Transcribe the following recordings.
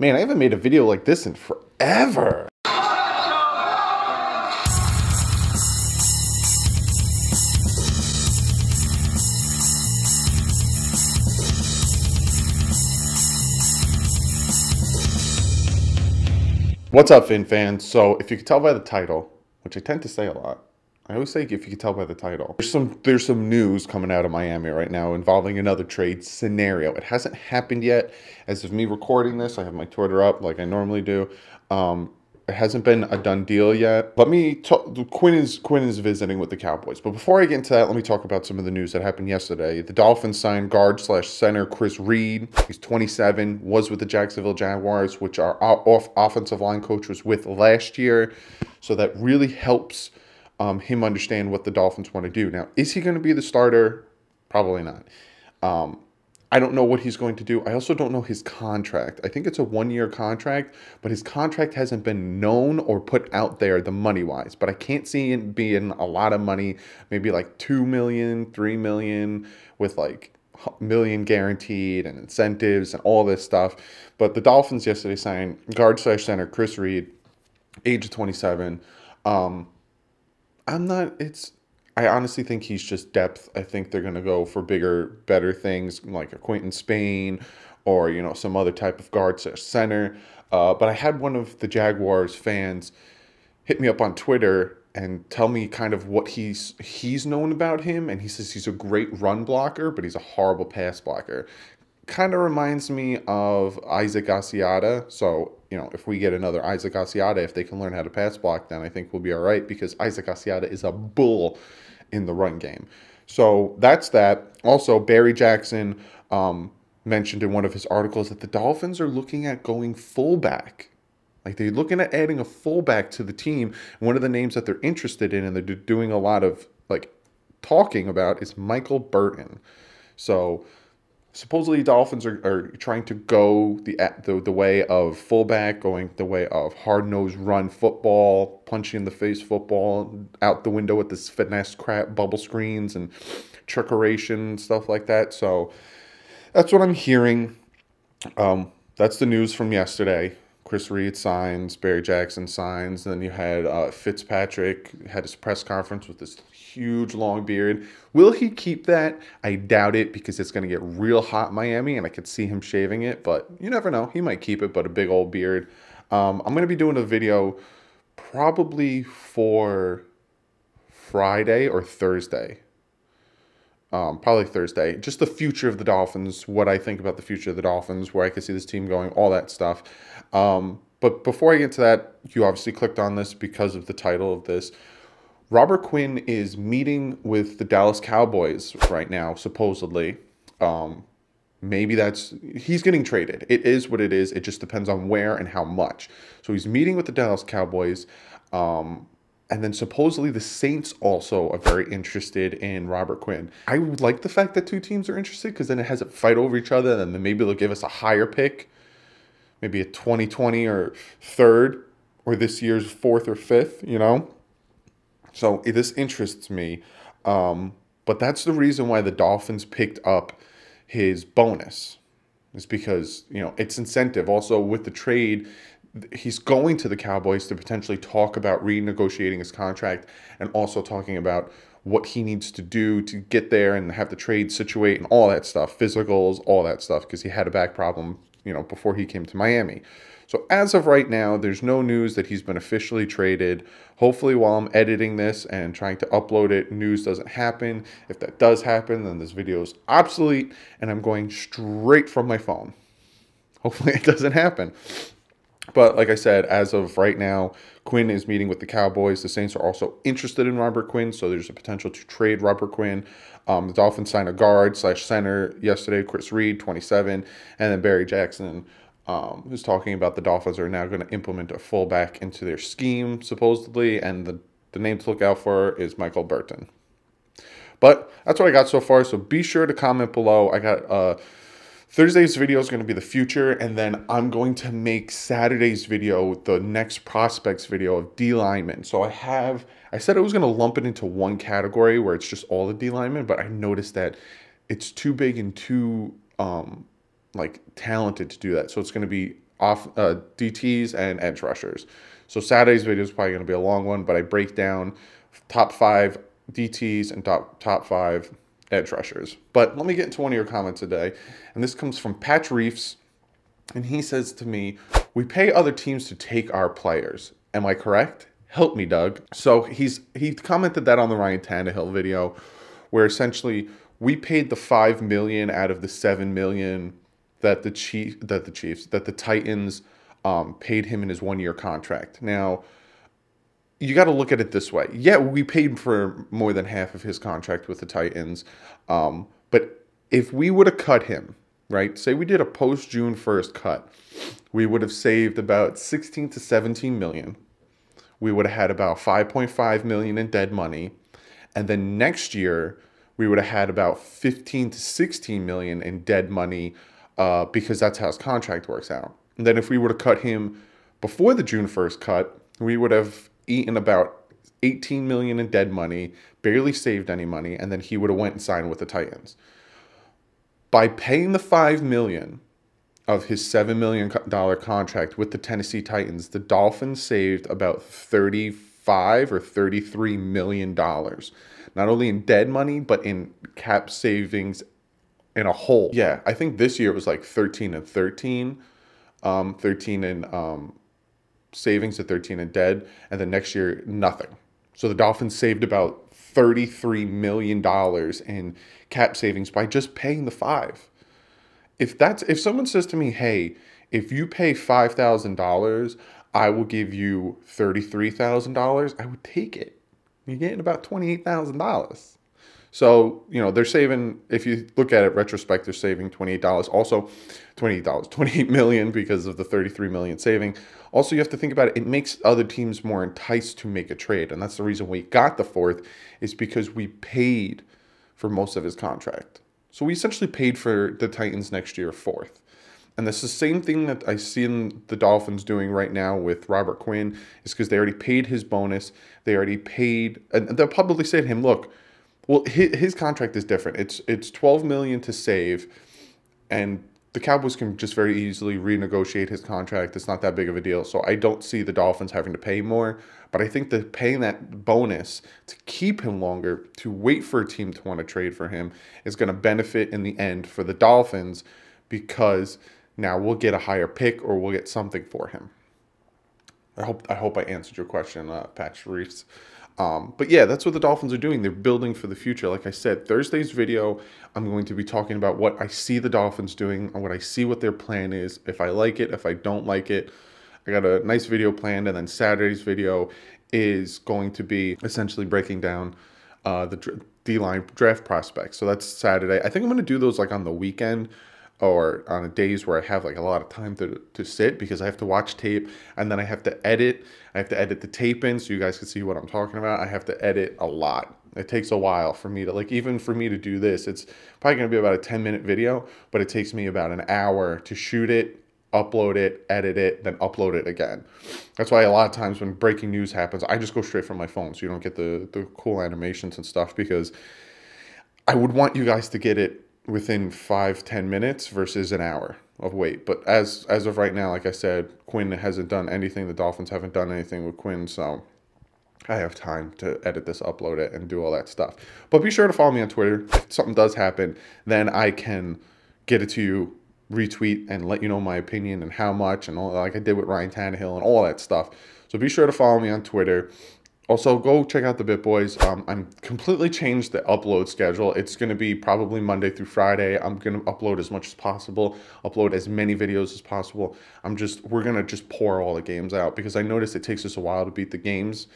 Man, I haven't made a video like this in forever. What's up, Finn fans? So if you could tell by the title, which I tend to say a lot, I always say if you could tell by the title, there's some news coming out of Miami right now involving another trade scenario. It hasn't happened yet. As of me recording this, I have my Twitter up like I normally do. It hasn't been a done deal yet. Let me talk. Quinn is visiting with the Cowboys. But before I get into that, let me talk about some of the news that happened yesterday. The Dolphins signed guard/center Chris Reed. He's 27, was with the Jacksonville Jaguars, which our offensive line coach was with last year. So that really helps him understand what the Dolphins want to do. Now, is he going to be the starter? Probably not. I don't know what he's going to do. I also don't know his contract. I think it's a one-year contract, but his contract hasn't been known or put out there the money-wise. But I can't see it being a lot of money, maybe like $2 million, $3 million, with like $1 million guaranteed and incentives and all this stuff. But the Dolphins yesterday signed guard/center Chris Reed, age of 27. I honestly think he's just depth. I think they're going to go for bigger, better things like a Quinn Spain or, you know, some other type of guard/center. But I had one of the Jaguars fans hit me up on Twitter and tell me kind of what he's known about him. And he says he's a great run blocker, but he's a horrible pass blocker. Kind of reminds me of Isaac Asiata. So, you know, if we get another Isaac Asiata, if they can learn how to pass block, then I think we'll be all right, because Isaac Asiata is a bull in the run game. So that's that. Also, Barry Jackson mentioned in one of his articles that the Dolphins are looking at going fullback. Like, they're looking at adding a fullback to the team. One of the names that they're interested in and they're doing a lot of like talking about is Michael Burton. So supposedly Dolphins are trying to go the way of fullback, going the way of hard-nosed run football, punch-in-the-face football, out the window with this finesse crap, bubble screens and trickeration, stuff like that. So that's what I'm hearing. That's the news from yesterday. Chris Reed signs, Barry Jackson signs, then you had Fitzpatrick had his press conference with this huge long beard. Will he keep that? I doubt it, because it's going to get real hot in Miami, and I could see him shaving it, but you never know. He might keep it, but a big old beard. I'm going to be doing a video probably for Friday or Thursday. Probably Thursday. Just the future of the Dolphins, what I think about the future of the Dolphins, where I could see this team going, all that stuff. But before I get to that, you obviously clicked on this because of the title of this. Robert Quinn is meeting with the Dallas Cowboys right now, supposedly. Maybe he's getting traded. It is what it is. It just depends on where and how much. So he's meeting with the Dallas Cowboys. And then supposedly the Saints also are very interested in Robert Quinn. I would like the fact that two teams are interested, because then it has a fight over each other, and then maybe they'll give us a higher pick, maybe a 2020 or third, or this year's 4th or 5th, you know? So this interests me. But that's the reason why the Dolphins picked up his bonus. It's because, you know, it's incentive. Also, with the trade, he's going to the Cowboys to potentially talk about renegotiating his contract, and also talking about what he needs to do to get there and have the trade situate and all that stuff, physicals, all that stuff, because he had a back problem, you know, before he came to Miami. So as of right now, there's no news that he's been officially traded. Hopefully, while I'm editing this and trying to upload it, news doesn't happen. If that does happen, then this video is obsolete, and I'm going straight from my phone. Hopefully it doesn't happen. But like I said, as of right now, Quinn is meeting with the Cowboys. The Saints are also interested in Robert Quinn, so there's a potential to trade Robert Quinn. The Dolphins signed a guard/center yesterday, Chris Reed, 27, and then Barry Jackson, who's talking about the Dolphins are now going to implement a fullback into their scheme, supposedly, and the name to look out for is Michael Burton. But that's what I got so far, so be sure to comment below. I got Thursday's video is going to be the future, and then I'm going to make Saturday's video the next prospects video of D linemen. So I said I was going to lump it into one category where it's just all the D linemen, but I noticed that it's too big and too like talented to do that. So it's going to be off DTs and edge rushers. So Saturday's video is probably going to be a long one, but I break down top 5 DTs and top 5 edge rushers. But let me get into one of your comments today, and this comes from Patch Reefs, and he says to me, "We pay other teams to take our players. Am I correct? Help me, Doug." So he commented that on the Ryan Tannehill video, where essentially we paid the $5 million out of the $7 million that the Titans paid him in his 1-year contract. Now, you got to look at it this way. Yeah, we paid for more than half of his contract with the Titans, but if we would have cut him, right? Say we did a post June 1st cut, we would have saved about 16 to 17 million. We would have had about 5.5 million in dead money, and then next year we would have had about 15 to 16 million in dead money, because that's how his contract works out. And then if we would have cut him before the June 1st cut, we would have eaten about 18 million in dead money, barely saved any money, and then he would have went and signed with the Titans. By paying the $5 million of his $7 million contract with the Tennessee Titans, the Dolphins saved about $35 or $33 million, not only in dead money, but in cap savings in a whole. Yeah, I think this year it was like 13 and 13, 13 in savings and 13 in dead, and then next year, nothing. So the Dolphins saved about $33 million in cap savings by just paying the 5. If someone says to me, "Hey, if you pay $5,000, I will give you $33,000," I would take it. You're getting about $28,000. So, they're saving, if you look at it retrospect, they're saving $28. Also, $28 million because of the $33 million saving. Also, you have to think about it. It makes other teams more enticed to make a trade. And that's the reason we got the 4th, is because we paid for most of his contract. So we essentially paid for the Titans next year 4th. And that's the same thing that I see in the Dolphins doing right now with Robert Quinn, is because they already paid his bonus. They already paid, and they'll probably say to him, "Look, well, his contract is different. It's $12 million to save, and the Cowboys can just very easily renegotiate his contract. It's not that big of a deal." So I don't see the Dolphins having to pay more, but I think that paying that bonus to keep him longer, to wait for a team to want to trade for him, is going to benefit in the end for the Dolphins, because now we'll get a higher pick or we'll get something for him. I hope I answered your question, Patch Reefs. But yeah, that's what the Dolphins are doing. They're building for the future. Like I said, Thursday's video, I'm going to be talking about what I see the Dolphins doing and what their plan is. If I like it, if I don't like it. I got a nice video planned, and then Saturday's video is going to be essentially breaking down the D-line draft prospects. So that's Saturday. I think I'm going to do those like on the weekend, or on days where I have like a lot of time to sit, because I have to watch tape, and then I have to edit. I have to edit the tape in so you guys can see what I'm talking about. I have to edit a lot. It takes a while for me to, even for me to do this, it's probably going to be about a 10-minute video, but it takes me about an hour to shoot it, upload it, edit it, then upload it again. That's why a lot of times when breaking news happens, I just go straight from my phone, so you don't get the cool animations and stuff, because I would want you guys to get it within 5-10 minutes versus an hour of wait. But as of right now, like I said, Quinn hasn't done anything. The Dolphins haven't done anything with Quinn, so I have time to edit this, upload it, and do all that stuff. But be sure to follow me on Twitter. If something does happen, then I can get it to you, retweet, and let you know my opinion and how much, and all, like I did with Ryan Tannehill and all that stuff. So be sure to follow me on Twitter. Also, go check out the Bit Boys. I'm completely changed the upload schedule. It's going to be probably Monday through Friday. I'm going to upload as much as possible, upload as many videos as possible. We're going to just pour all the games out, because I noticed it takes us a while to beat the games,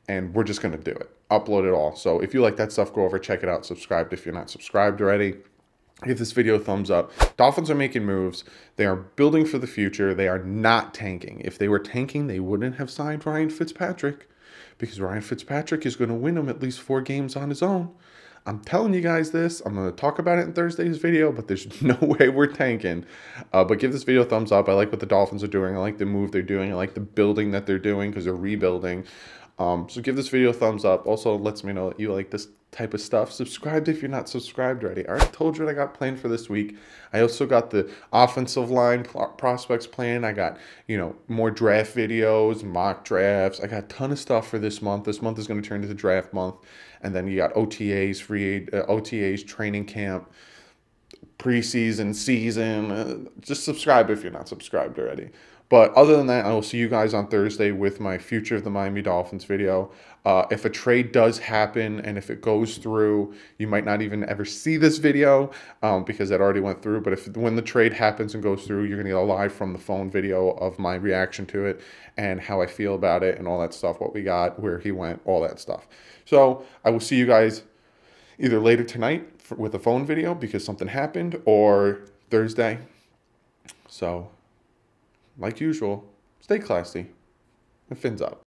and we're just going to do it. Upload it all. So if you like that stuff, go over, check it out, subscribe if you're not subscribed already. Give this video a thumbs up. Dolphins are making moves. They are building for the future. They are not tanking. If they were tanking, they wouldn't have signed Ryan Fitzpatrick, because Ryan Fitzpatrick is going to win them at least 4 games on his own. I'm telling you guys this. I'm going to talk about it in Thursday's video, but there's no way we're tanking. But give this video a thumbs up. I like what the Dolphins are doing. I like the move they're doing. I like the building that they're doing, because they're rebuilding. So give this video a thumbs up. Also lets me know that you like this type of stuff. Subscribe if you're not subscribed already. I already told you what I got planned for this week. I also got the offensive line prospects planned. I got, more draft videos, mock drafts. I got a ton of stuff for this month. This month is going to turn into draft month. And then you got OTAs, OTAs, training camp, preseason, season. Just subscribe if you're not subscribed already. But other than that, I will see you guys on Thursday with my Future of the Miami Dolphins video. If a trade does happen and if it goes through, you might not even ever see this video because it already went through. But when the trade happens and goes through, you're going to get a live from the phone video of my reaction to it and how I feel about it and all that stuff, what we got, where he went, all that stuff. So I will see you guys either later tonight with a phone video because something happened, or Thursday. So, like usual, stay classy and fins up.